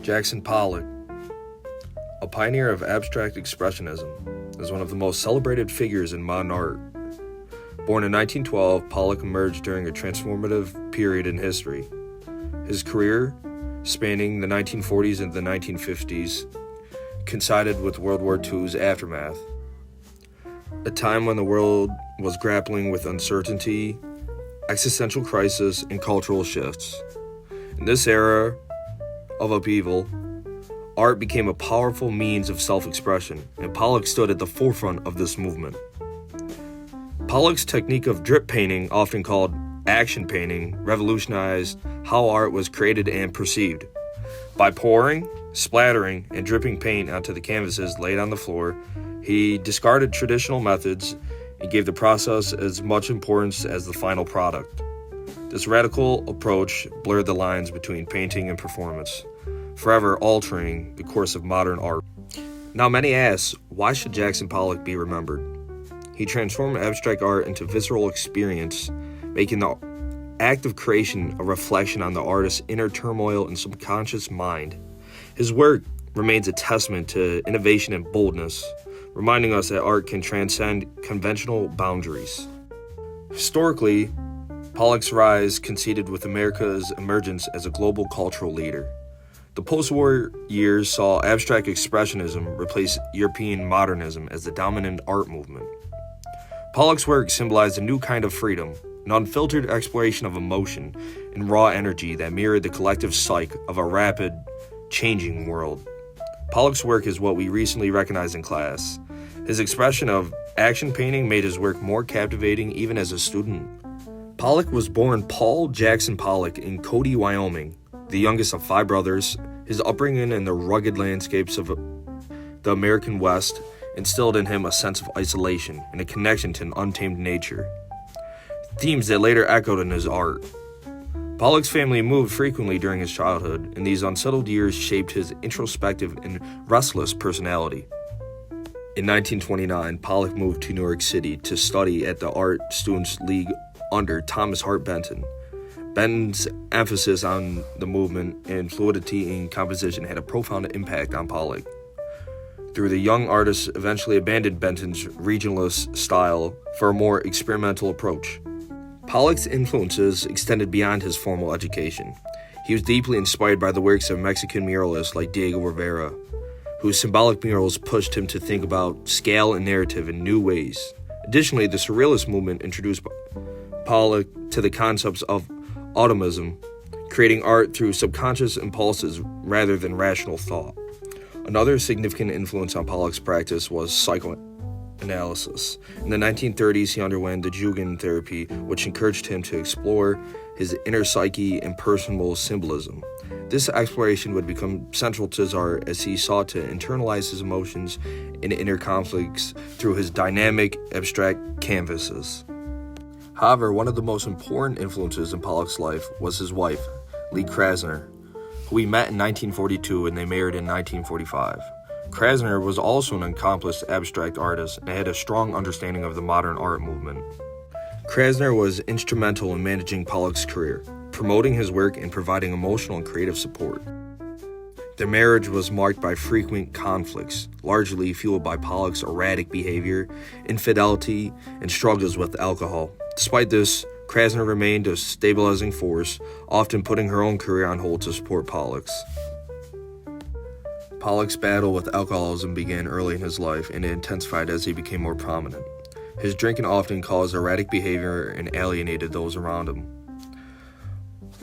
Jackson Pollock, a pioneer of abstract expressionism, is one of the most celebrated figures in modern art. Born in 1912, Pollock emerged during a transformative period in history. His career, spanning the 1940s and the 1950s, coincided with World War II's aftermath, a time when the world was grappling with uncertainty, existential crisis, and cultural shifts. In this era of upheaval, art became a powerful means of self-expression, and Pollock stood at the forefront of this movement. Pollock's technique of drip painting, often called action painting, revolutionized how art was created and perceived. By pouring, splattering, and dripping paint onto the canvases laid on the floor, he discarded traditional methods and gave the process as much importance as the final product. This radical approach blurred the lines between painting and performance, forever altering the course of modern art. Now many ask, why should Jackson Pollock be remembered? He transformed abstract art into visceral experience, making the act of creation a reflection on the artist's inner turmoil and subconscious mind. His work remains a testament to innovation and boldness, reminding us that art can transcend conventional boundaries. Historically, Pollock's rise coincided with America's emergence as a global cultural leader. The post-war years saw abstract expressionism replace European modernism as the dominant art movement. Pollock's work symbolized a new kind of freedom, an unfiltered exploration of emotion and raw energy that mirrored the collective psyche of a rapid, changing world. Pollock's work is what we recently recognized in class. His expression of action painting made his work more captivating even as a student. Pollock was born Paul Jackson Pollock in Cody, Wyoming, the youngest of 5 brothers. His upbringing in the rugged landscapes of the American West instilled in him a sense of isolation and a connection to an untamed nature, themes that later echoed in his art. Pollock's family moved frequently during his childhood, and these unsettled years shaped his introspective and restless personality. In 1929, Pollock moved to New York City to study at the Art Students League under Thomas Hart Benton. Benton's emphasis on the movement and fluidity in composition had a profound impact on Pollock. The young artist eventually abandoned Benton's regionalist style for a more experimental approach. Pollock's influences extended beyond his formal education. He was deeply inspired by the works of Mexican muralists like Diego Rivera, whose symbolic murals pushed him to think about scale and narrative in new ways. Additionally, the Surrealist movement introduced Pollock to the concepts of automism, creating art through subconscious impulses rather than rational thought. Another significant influence on Pollock's practice was psychoanalysis. In the 1930s, he underwent the Jungian therapy, which encouraged him to explore his inner psyche and personal symbolism. This exploration would become central to his art as he sought to internalize his emotions and inner conflicts through his dynamic, abstract canvases. However, one of the most important influences in Pollock's life was his wife, Lee Krasner, who he met in 1942 and they married in 1945. Krasner was also an accomplished abstract artist and had a strong understanding of the modern art movement. Krasner was instrumental in managing Pollock's career, promoting his work and providing emotional and creative support. Their marriage was marked by frequent conflicts, largely fueled by Pollock's erratic behavior, infidelity, and struggles with alcohol. Despite this, Krasner remained a stabilizing force, often putting her own career on hold to support Pollock's. Pollock's battle with alcoholism began early in his life and it intensified as he became more prominent. His drinking often caused erratic behavior and alienated those around him.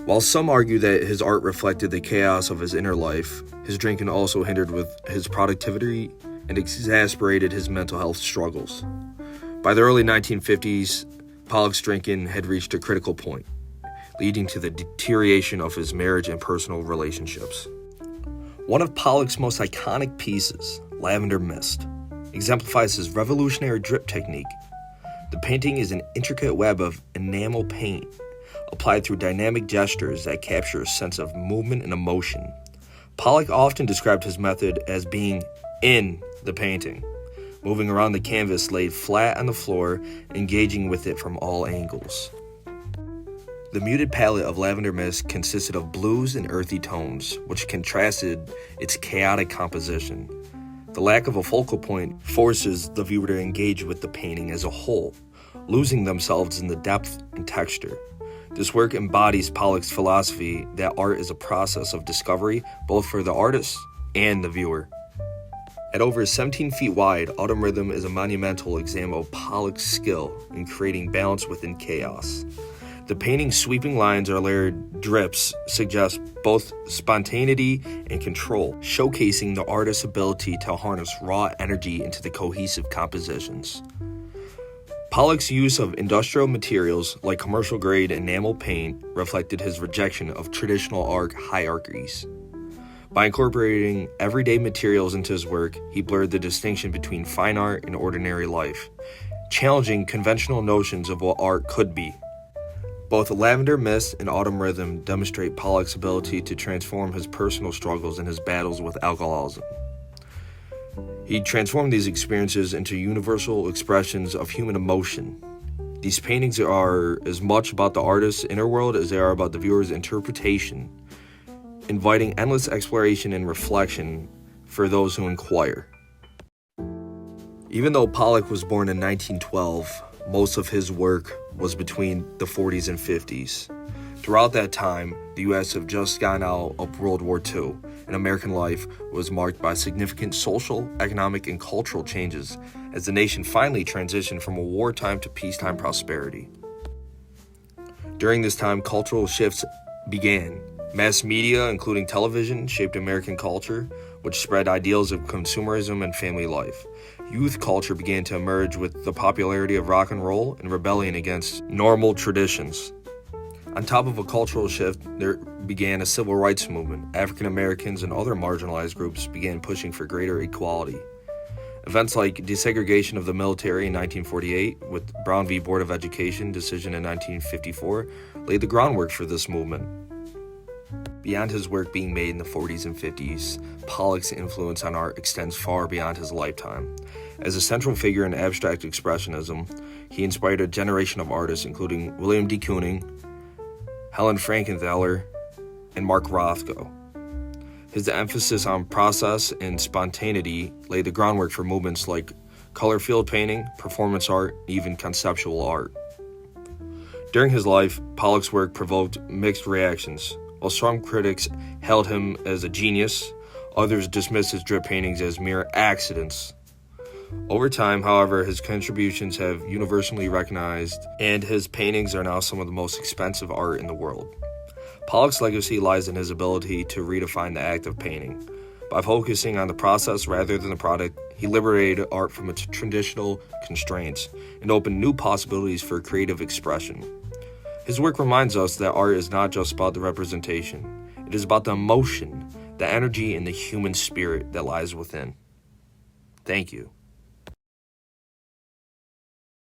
While some argue that his art reflected the chaos of his inner life, his drinking also hindered with his productivity and exacerbated his mental health struggles. By the early 1950s, Pollock's drinking had reached a critical point, leading to the deterioration of his marriage and personal relationships. One of Pollock's most iconic pieces, Lavender Mist, exemplifies his revolutionary drip technique. The painting is an intricate web of enamel paint, applied through dynamic gestures that capture a sense of movement and emotion. Pollock often described his method as being in the painting, moving around the canvas laid flat on the floor, engaging with it from all angles. The muted palette of Lavender Mist consisted of blues and earthy tones, which contrasted its chaotic composition. The lack of a focal point forces the viewer to engage with the painting as a whole, losing themselves in the depth and texture. This work embodies Pollock's philosophy that art is a process of discovery both for the artist and the viewer. At over 17 feet wide, Autumn Rhythm is a monumental example of Pollock's skill in creating balance within chaos. The painting's sweeping lines or layered drips suggest both spontaneity and control, showcasing the artist's ability to harness raw energy into the cohesive compositions. Pollock's use of industrial materials like commercial-grade enamel paint reflected his rejection of traditional art hierarchies. By incorporating everyday materials into his work, he blurred the distinction between fine art and ordinary life, challenging conventional notions of what art could be. Both Lavender Mist and Autumn Rhythm demonstrate Pollock's ability to transform his personal struggles and his battles with alcoholism. He transformed these experiences into universal expressions of human emotion. These paintings are as much about the artist's inner world as they are about the viewer's interpretation, inviting endless exploration and reflection for those who inquire. Even though Pollock was born in 1912, most of his work was between the 40s and 50s. Throughout that time, the U.S. had just gotten out of World War II, and American life was marked by significant social, economic, and cultural changes as the nation finally transitioned from a wartime to peacetime prosperity. During this time, cultural shifts began. Mass media, including television, shaped American culture, which spread ideals of consumerism and family life. Youth culture began to emerge with the popularity of rock and roll and rebellion against normal traditions. On top of a cultural shift, there began a civil rights movement. African Americans and other marginalized groups began pushing for greater equality. Events like desegregation of the military in 1948, with Brown v. Board of Education decision in 1954, laid the groundwork for this movement. Beyond his work being made in the 40s and 50s, Pollock's influence on art extends far beyond his lifetime. As a central figure in abstract expressionism, he inspired a generation of artists including William de Kooning, Helen Frankenthaler, and Mark Rothko. His emphasis on process and spontaneity laid the groundwork for movements like color field painting, performance art, and even conceptual art. During his life, Pollock's work provoked mixed reactions. While some critics held him as a genius, others dismissed his drip paintings as mere accidents. Over time, however, his contributions have universally recognized, and his paintings are now some of the most expensive art in the world. Pollock's legacy lies in his ability to redefine the act of painting. By focusing on the process rather than the product, he liberated art from its traditional constraints and opened new possibilities for creative expression. His work reminds us that art is not just about the representation. It is about the emotion, the energy, and the human spirit that lies within. Thank you.